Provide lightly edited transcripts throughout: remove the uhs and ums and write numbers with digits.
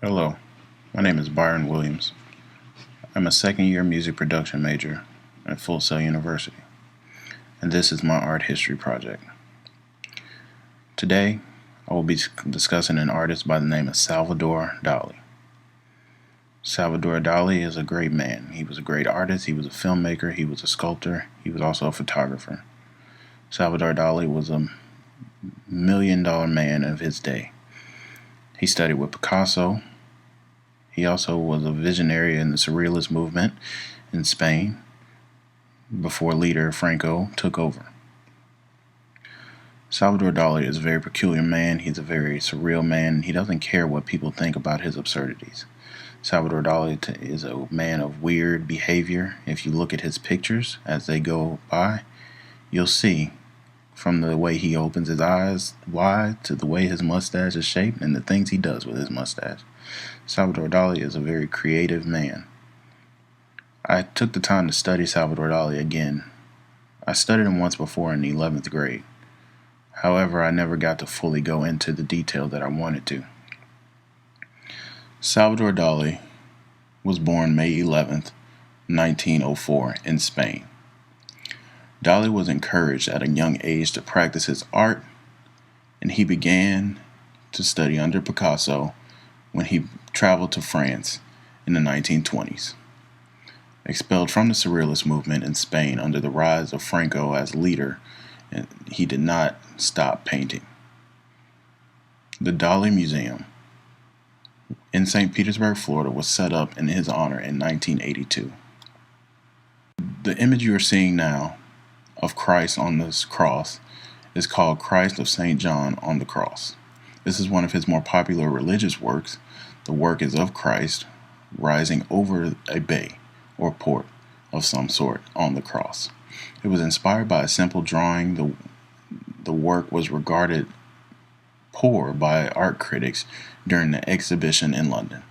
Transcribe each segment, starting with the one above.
Hello, my name is Byron Williams. I'm a second-year music production major at Full Sail University, and this is my art history project. Today, I will be discussing an artist by the name of Salvador Dali. Salvador Dali is a great man. He was a great artist, he was a filmmaker, he was a sculptor, he was also a photographer. Salvador Dali was a million-dollar man of his day. He studied with Picasso. He also was a visionary in the Surrealist movement in Spain before leader Franco took over. Salvador Dali is a very peculiar man. He's a very surreal man, and he doesn't care what people think about his absurdities. Salvador Dali is a man of weird behavior. If you look at his pictures as they go by, you'll see from the way he opens his eyes wide to the way his mustache is shaped and the things he does with his mustache. Salvador Dali is a very creative man. I took the time to study Salvador Dali again. I studied him once before in the 11th grade. However, I never got to fully go into the detail that I wanted to. Salvador Dali was born May 11th, 1904 in Spain. Dali was encouraged at a young age to practice his art, and he began to study under Picasso when he traveled to France in the 1920s. Expelled from the Surrealist movement in Spain under the rise of Franco as leader, and he did not stop painting. The Dali Museum in St. Petersburg, Florida was set up in his honor in 1982. The image you are seeing now of Christ on this cross is called Christ of St. John on the Cross. This is one of his more popular religious works. The work is of Christ rising over a bay or port of some sort on the cross. It was inspired by a simple drawing. The work was regarded poor by art critics during the exhibition in London.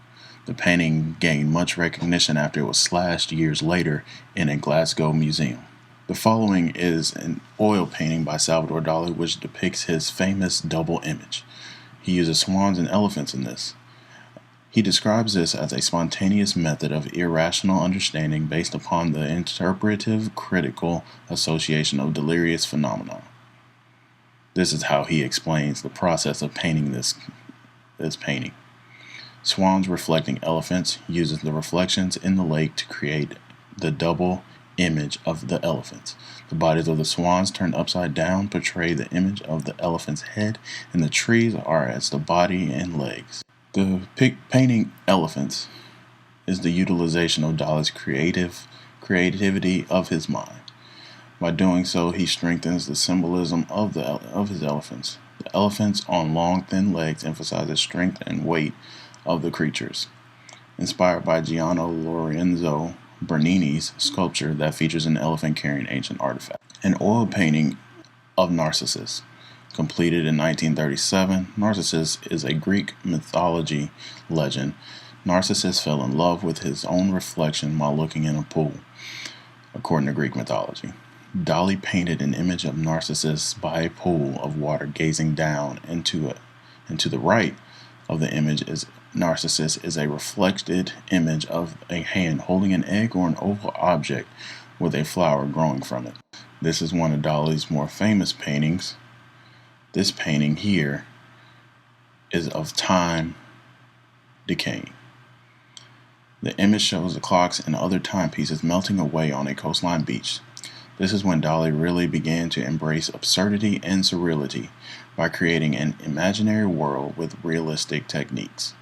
The painting gained much recognition after it was slashed years later in a Glasgow museum. The following is an oil painting by Salvador Dali which depicts his famous double image. He uses swans and elephants in this. He describes this as a spontaneous method of irrational understanding based upon the interpretive critical association of delirious phenomena. This is how he explains the process of painting this painting. Swans reflecting elephants uses the reflections in the lake to create the double image of the elephants. The bodies of the swans turned upside down portray the image of the elephant's head, and the trees are as the body and legs. The painting elephants is the utilization of Dali's creativity of his mind. By doing so, he strengthens the symbolism of his elephants. The elephants on long, thin legs emphasizes strength and weight of the creatures. Inspired by Giano Lorenzo Bernini's sculpture that features an elephant carrying ancient artifacts. An oil painting of Narcissus, completed in 1937. Narcissus is a Greek mythology legend. Narcissus fell in love with his own reflection while looking in a pool, according to Greek mythology. Dali painted an image of Narcissus by a pool of water gazing down into it. And to the right of the image is Narcissus is a reflected image of a hand holding an egg or an oval object with a flower growing from it. This is one of Dali's more famous paintings. This painting here is of time decaying. The image shows the clocks and other timepieces melting away on a coastline beach. This is when Dali really began to embrace absurdity and surreality by creating an imaginary world with realistic techniques.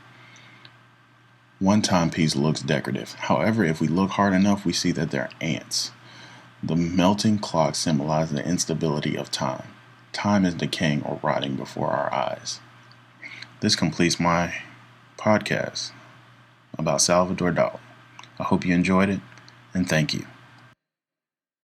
One timepiece looks decorative. However, if we look hard enough, we see that they're ants. The melting clocks symbolize the instability of time. Time is decaying or rotting before our eyes. This completes my podcast about Salvador Dali. I hope you enjoyed it, and thank you.